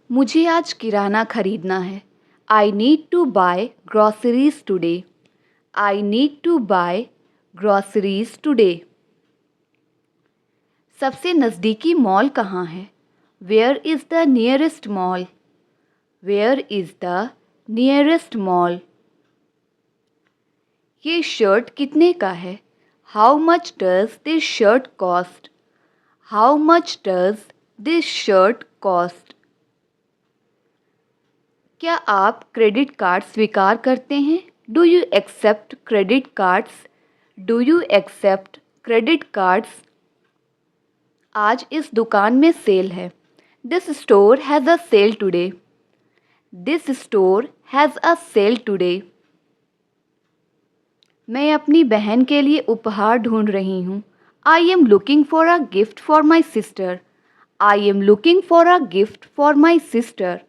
मुझे आज किराना खरीदना है। I need to buy groceries today. I need to buy groceries today. सबसे नज़दीकी मॉल कहाँ है? Where is the nearest mall? Where is the nearest mall? ये शर्ट कितने का है? How much does this shirt cost? How much does this shirt cost? क्या आप क्रेडिट कार्ड स्वीकार करते हैं? Do you accept credit cards? Do you accept credit cards? आज इस दुकान में सेल है। This store has a sale today. This store has a sale today. मैं अपनी बहन के लिए उपहार ढूंढ रही हूँ। I am looking for a gift for my sister. I am looking for a gift for my sister.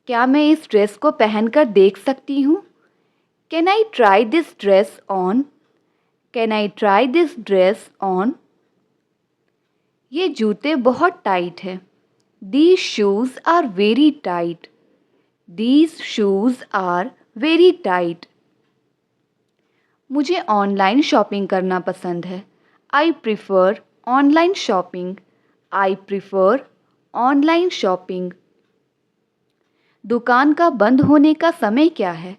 क्या मैं इस ड्रेस को पहनकर देख सकती हूँ? Can I try this dress on? Can I try this dress on? ये जूते बहुत टाइट है। These shoes are very tight. These shoes are very tight. मुझे ऑनलाइन शॉपिंग करना पसंद है। I prefer online shopping. I prefer online shopping. दुकान का बंद होने का समय क्या है?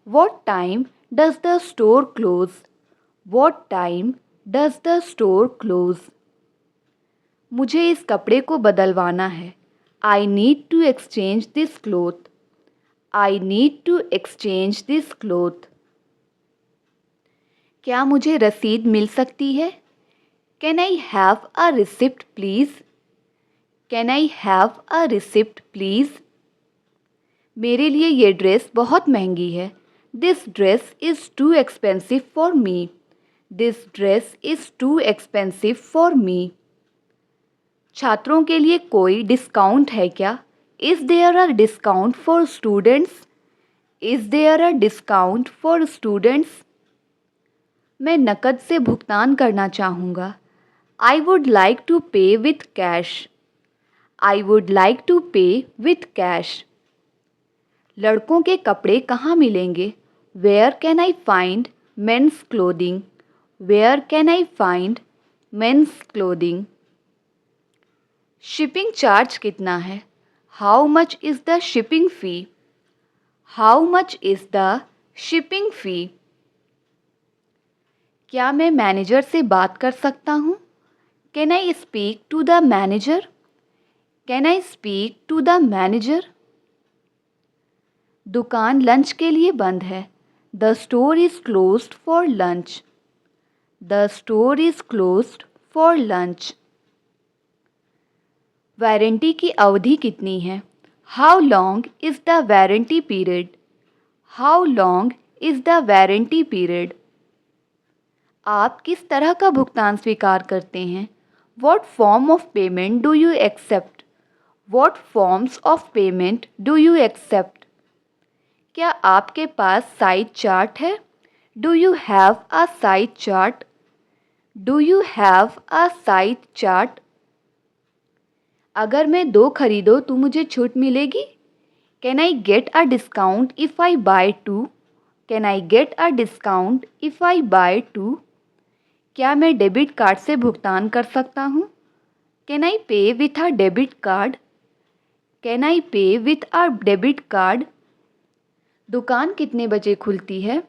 What time does the store close? What time does the store close? मुझे इस कपड़े को बदलवाना है। I need to exchange this cloth. I need to exchange this cloth. क्या मुझे रसीद मिल सकती है? Can I have a receipt please? Can I have a receipt please? मेरे लिए ये ड्रेस बहुत महंगी है। This dress is too expensive for me. This dress is too expensive for me. छात्रों के लिए कोई डिस्काउंट है क्या? Is there a discount for students? Is there a discount for students? मैं नकद से भुगतान करना चाहूँगा। I would like to pay with cash. I would like to pay with cash. लड़कों के कपड़े कहाँ मिलेंगे? Where can I find men's clothing? Where can I find men's clothing? Shipping charge कितना है? How much is the shipping fee? How much is the shipping fee? क्या मैं manager से बात कर सकता हूँ? Can I speak to the manager? Can I speak to the manager? दुकान लंच के लिए बंद है। The store is closed for lunch. The store is closed for lunch. Warranty की अवधि कितनी है? How long is the warranty period? How long is the warranty period? आप किस तरह का भुगतान स्वीकार करते हैं? What form of payment do you accept? What forms of payment do you accept? क्या आपके पास साइज चार्ट है? Do you have a size chart? Do you have a size chart? अगर मैं 2 खरीदो तो मुझे छूट मिलेगी? Can I get a discount if I buy 2? Can I get a discount if I buy 2? क्या मैं डेबिट कार्ड से भुगतान कर सकता हूँ? कैन आई पे with a debit card? Can I पे विथ अ डेबिट कार्ड? दुकान कितने बजे खुलती है?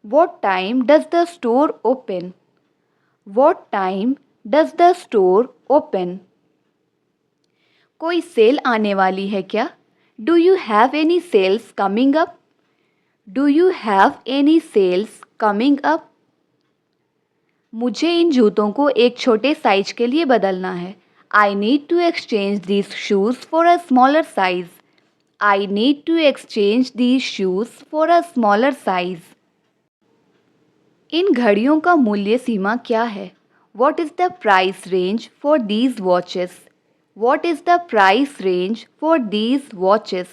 What time does the store open? What time does the store open? कोई सेल आने वाली है क्या? Do you have any sales coming up? Do you have any sales coming up? मुझे इन जूतों को एक छोटे साइज के लिए बदलना है। I need to exchange these shoes for a smaller size. I need to exchange these shoes for a smaller size. इन घड़ियों का मूल्य सीमा क्या है? What is the price range for these watches? What is the price range for these watches?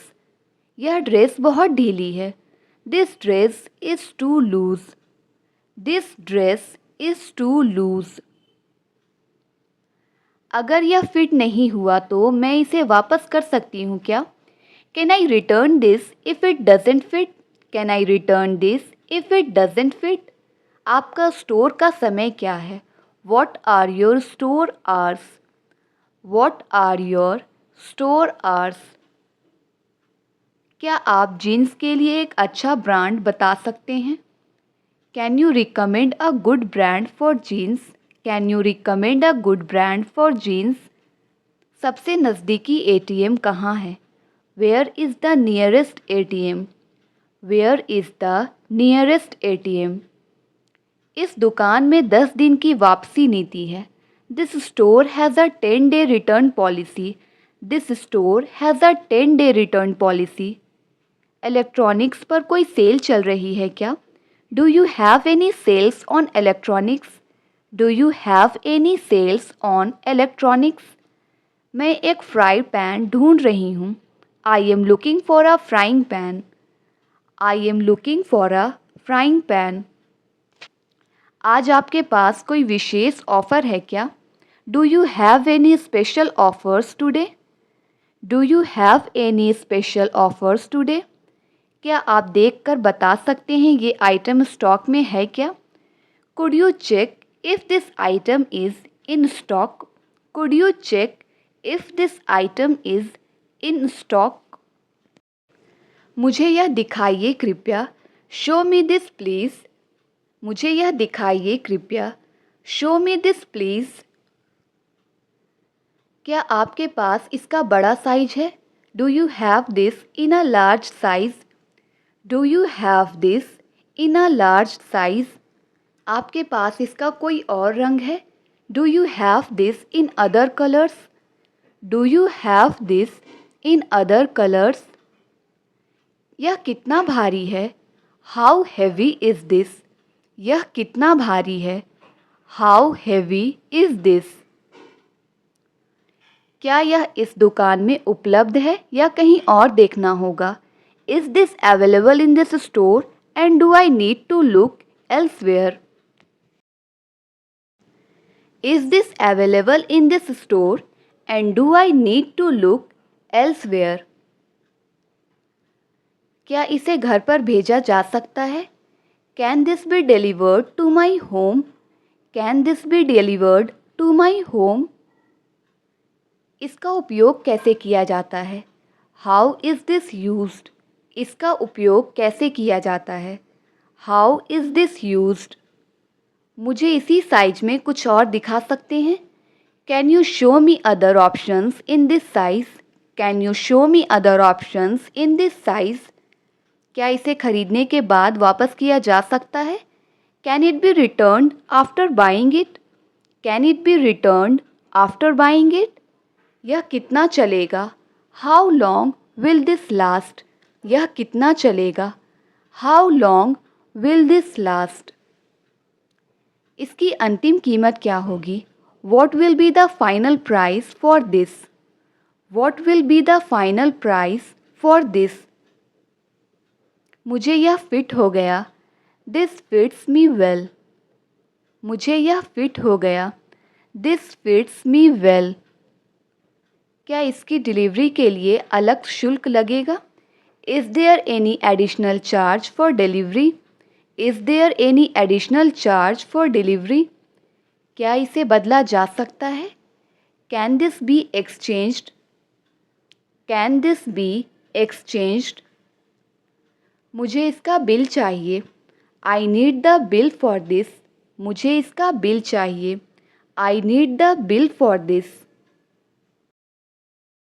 यह dress बहुत ढीली है। This dress is too loose. This dress is too loose. अगर यह फिट नहीं हुआ तो मैं इसे वापस कर सकती हूँ क्या? Can I return this if it doesn't fit? Can I return this if it doesn't fit? आपका स्टोर का समय क्या है? What are your store hours? What are your store hours? क्या आप जीन्स के लिए एक अच्छा ब्रांड बता सकते हैं? Can you recommend a good brand for jeans? Can you recommend a good brand for jeans? सबसे नज़दीकी ATM कहाँ है? Where is the nearest ATM? Where is the nearest ATM? इस दुकान में 10 दिन की वापसी नीति है. This store has a 10-day return policy. This store has a 10-day return policy. Electronics पर कोई सेल चल रही है क्या? Do you have any sales on electronics? Do you have any sales on electronics? मैं एक फ्राई पैन ढूंढ रही हूँ. I am looking for a frying pan. I am looking for a frying pan. आज आपके पास कोई विशेष ऑफ़र है क्या? Do you have any special offers today? Do you have any special offers today? क्या आप देखकर बता सकते हैं ये आइटम स्टॉक में है क्या? Could you check if this item is in stock? Could you check if this item is in stock? मुझे यह दिखाइए कृपया. Show me this please. मुझे यह दिखाइए कृपया. Show me this please. क्या आपके पास इसका बड़ा साइज है? Do you have this in a large size? Do you have this in a large size? आपके पास इसका कोई और रंग है? Do you have this in other colours? Do you have this in other colours? यह कितना भारी है? How heavy is this? यह कितना भारी है? How heavy is this? क्या यह इस दुकान में उपलब्ध है या कहीं और देखना होगा? Is this available in this store and do I need to look elsewhere? Is this available in this store and do I need to look elsewhere? क्या इसे घर पर भेजा जा सकता है? Can this be delivered to my home? Can this be delivered to my home? इसका उपयोग कैसे किया जाता है? How is this used? इसका उपयोग कैसे किया जाता है? How is this used? मुझे इसी साइज में कुछ और दिखा सकते हैं? Can you show me other options in this size? Can you show me other options in this size? क्या इसे खरीदने के बाद वापस किया जा सकता है? Can it be returned after buying it? Can it be returned after buying it? यह कितना चलेगा? How long will this last? यह कितना चलेगा? How long will this last? इसकी अंतिम कीमत क्या होगी? What will be the final price for this? What will be the final price for this? मुझे यह फिट हो गया. This fits me well. मुझे यह फिट हो गया. This fits me well. क्या इसकी डिलीवरी के लिए अलग शुल्क लगेगा? Is there any additional charge for delivery? Is there any additional charge for delivery? क्या इसे बदला जा सकता है? Can this be exchanged? Can this be exchanged? मुझे इसका बिल चाहिए. I need the bill for this. मुझे इसका बिल चाहिए. I need the bill for this.